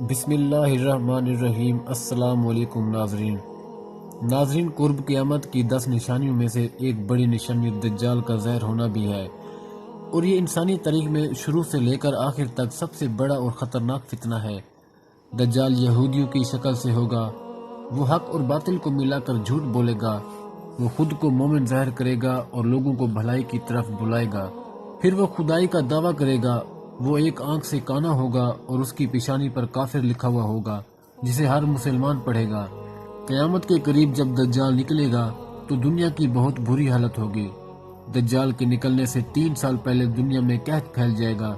بسم اللہ الرحمن الرحیم۔ السلام علیکم ناظرین، قرب قیامت کی 10 نشانیوں میں سے ایک بڑی نشانی دجال کا ظاہر ہونا بھی ہے، اور یہ انسانی تاریخ میں شروع سے لے کر آخر تک سب سے بڑا اور خطرناک فتنہ ہے۔ دجال یہودیوں کی شکل سے ہوگا، وہ حق اور باطل کو ملا کر جھوٹ بولے گا، وہ خود کو مومن ظاہر کرے گا اور لوگوں کو بھلائی کی طرف بلائے گا، پھر وہ خدائی کا دعویٰ کرے گا۔ وہ ایک آنکھ سے کانا ہوگا اور اس کی پیشانی پر کافر لکھا ہوا ہوگا، جسے ہر مسلمان پڑھے گا۔ قیامت کے قریب جب دجال نکلے گا تو دنیا کی بہت بری حالت ہوگی۔ دجال کے نکلنے سے 3 سال پہلے دنیا میں قحط پھیل جائے گا۔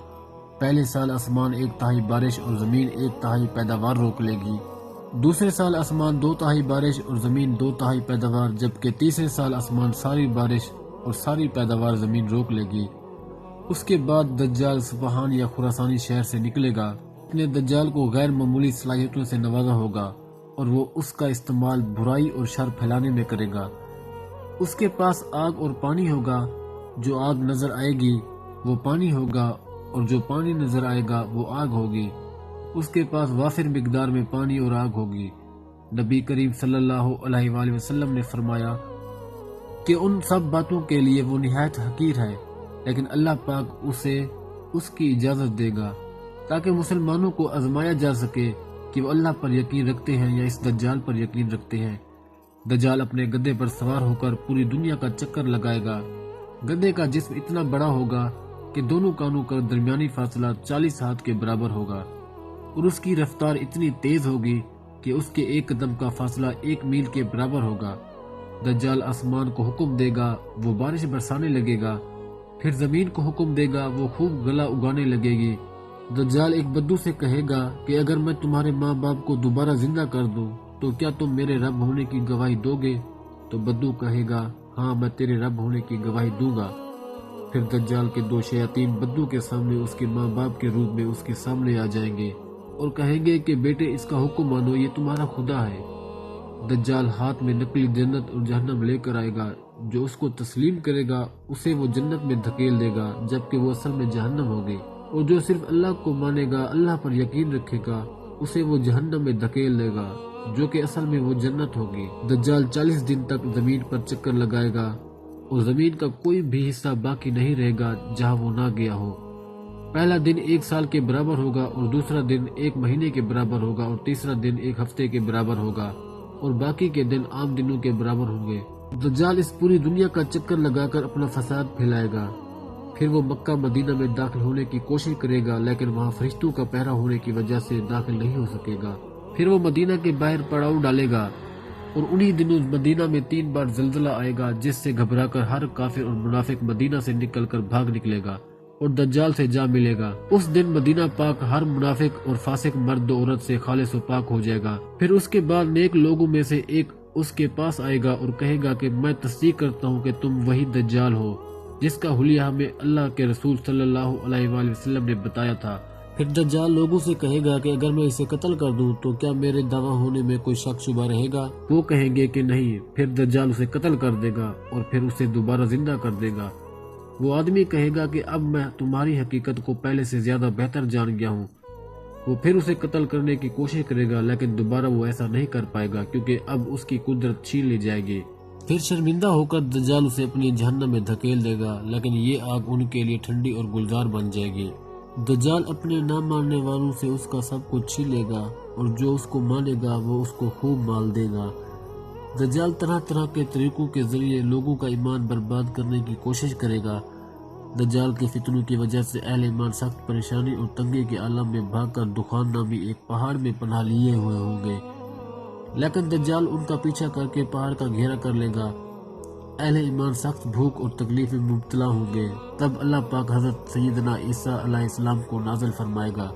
پہلے سال آسمان 1/3 بارش اور زمین 1/3 پیداوار روک لے گی، دوسرے سال آسمان 2/3 بارش اور زمین 2/3 پیداوار، جبکہ تیسرے سال آسمان ساری بارش اور ساری پیداوار زمین روک لے گی۔ اس کے بعد دجال صفحان یا خراسانی شہر سے نکلے گا۔ اپنے دجال کو غیر معمولی صلاحیتوں سے نوازا ہوگا اور وہ اس کا استعمال برائی اور شر پھیلانے میں کرے گا۔ اس کے پاس آگ اور پانی ہوگا، جو آگ نظر آئے گی وہ پانی ہوگا اور جو پانی نظر آئے گا وہ آگ ہوگی۔ اس کے پاس وافر مقدار میں پانی اور آگ ہوگی۔ نبی کریم صلی اللہ علیہ وآلہ وسلم نے فرمایا کہ ان سب باتوں کے لیے وہ نہایت حقیر ہے، لیکن اللہ پاک اسے اس کی اجازت دے گا تاکہ مسلمانوں کو آزمایا جا سکے کہ وہ اللہ پر یقین رکھتے ہیں یا اس دجال پر یقین رکھتے ہیں۔ دجال اپنے گدھے پر سوار ہو کر پوری دنیا کا چکر لگائے گا۔ گدھے کا جسم اتنا بڑا ہوگا کہ دونوں کانوں کا درمیانی فاصلہ 40 ہاتھ کے برابر ہوگا، اور اس کی رفتار اتنی تیز ہوگی کہ اس کے ایک قدم کا فاصلہ 1 میل کے برابر ہوگا۔ دجال آسمان کو حکم دے گا، وہ بارش برسانے لگے گا، پھر زمین کو حکم دے گا، وہ خوب گلا اگانے لگے گی۔ دجال ایک بدو سے کہے گا کہ اگر میں تمہارے ماں باپ کو دوبارہ زندہ کر دوں تو کیا تم میرے رب ہونے کی گواہی دو گے؟ تو بدو کہے گا ہاں، میں تیرے رب ہونے کی گواہی دوں گا۔ پھر دجال کے 2 شیاطین بدو کے سامنے اس کے ماں باپ کے روپ میں اس کے سامنے آ جائیں گے اور کہیں گے کہ بیٹے اس کا حکم مانو، یہ تمہارا خدا ہے۔ دجال ہاتھ میں نقلی جنت اور جہنم لے کر آئے گا، جو اس کو تسلیم کرے گا اسے وہ جنت میں دھکیل دے گا، جبکہ وہ اصل میں جہنم ہوگی، اور جو صرف اللہ کو مانے گا، اللہ پر یقین رکھے گا، اسے وہ جہنم میں دھکیل دے گا، جو کہ اصل میں وہ جنت ہوگی۔ دجال 40 دن تک زمین پر چکر لگائے گا اور زمین کا کوئی بھی حصہ باقی نہیں رہے گا جہاں وہ نہ گیا ہو۔ پہلا دن 1 سال کے برابر ہوگا، اور دوسرا دن 1 مہینے کے برابر ہوگا، اور تیسرا دن 1 ہفتے کے برابر ہوگا، اور باقی کے دن عام دنوں کے برابر ہوں گے۔ دجال اس پوری دنیا کا چکر لگا کر اپنا فساد پھیلائے گا۔ پھر وہ مکہ مدینہ میں داخل ہونے کی کوشش کرے گا، لیکن وہاں فرشتوں کا پہرا ہونے کی وجہ سے داخل نہیں ہو سکے گا۔ پھر وہ مدینہ کے باہر پڑاؤ ڈالے گا، اور انہی دنوں مدینہ میں 3 بار زلزلہ آئے گا، جس سے گھبرا کر ہر کافر اور منافق مدینہ سے نکل کر بھاگ نکلے گا اور دجال سے جا ملے گا۔ اس دن مدینہ پاک ہر منافق اور فاسق مرد و عورت سے خالص و پاک ہو جائے گا۔ پھر اس کے بعد نیک لوگوں میں سے ایک اس کے پاس آئے گا اور کہے گا کہ میں تصدیق کرتا ہوں کہ تم وہی دجال ہو جس کا حلیہ ہمیں اللہ کے رسول صلی اللہ علیہ وآلہ وسلم نے بتایا تھا۔ پھر دجال لوگوں سے کہے گا کہ اگر میں اسے قتل کر دوں تو کیا میرے دعویٰ ہونے میں کوئی شک شبہ رہے گا؟ وہ کہیں گے کہ نہیں۔ پھر دجال اسے قتل کر دے گا اور پھر اسے دوبارہ زندہ کر دے گا۔ وہ آدمی کہے گا کہ اب میں تمہاری حقیقت کو پہلے سے زیادہ بہتر جان گیا ہوں۔ وہ پھر اسے قتل کرنے کی کوشش کرے گا، لیکن دوبارہ وہ ایسا نہیں کر پائے گا، کیونکہ اب اس کی قدرت چھین لی جائے گی۔ پھر شرمندہ ہو کر دجال اسے اپنی جہنم میں دھکیل دے گا، لیکن یہ آگ ان کے لیے ٹھنڈی اور گلزار بن جائے گی۔ دجال اپنے نہ ماننے والوں سے اس کا سب کچھ چھین لے گا، اور جو اس کو مانے گا وہ اس کو خوب مال دے گا۔ دجال طرح طرح کے طریقوں کے ذریعے لوگوں کا ایمان برباد کرنے کی کوشش کرے گا۔ دجال کے فتنوں کی وجہ سے اہل ایمان سخت پریشانی اور تنگی کے عالم میں بھاگ کر دخان نامی ایک پہاڑ میں پناہ لیے ہوئے ہوں گے، لیکن دجال ان کا پیچھا کر کے پہاڑ کا گھیرا کر لے گا۔ اہل ایمان سخت بھوک اور تکلیف میں مبتلا ہوں گے۔ تب اللہ پاک حضرت سیدنا عیسیٰ علیہ السلام کو نازل فرمائے گا۔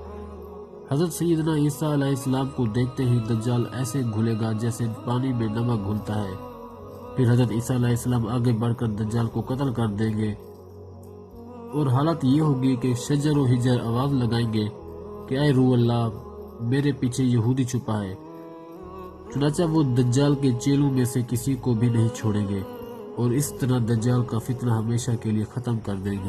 حضرت سیدنا عیسیٰ علیہ السلام کو دیکھتے ہی دجال ایسے گھلے گا جیسے پانی میں نمک گھلتا ہے۔ پھر حضرت عیسیٰ علیہ السلام آگے بڑھ کر دجال کو قتل کر دیں گے، اور حالت یہ ہوگی کہ شجر و حجر آواز لگائیں گے کہ اے روح اللہ، میرے پیچھے یہودی چھپا ہے۔ چنانچہ وہ دجال کے چیلوں میں سے کسی کو بھی نہیں چھوڑیں گے، اور اس طرح دجال کا فتنہ ہمیشہ کے لیے ختم کر دیں گے۔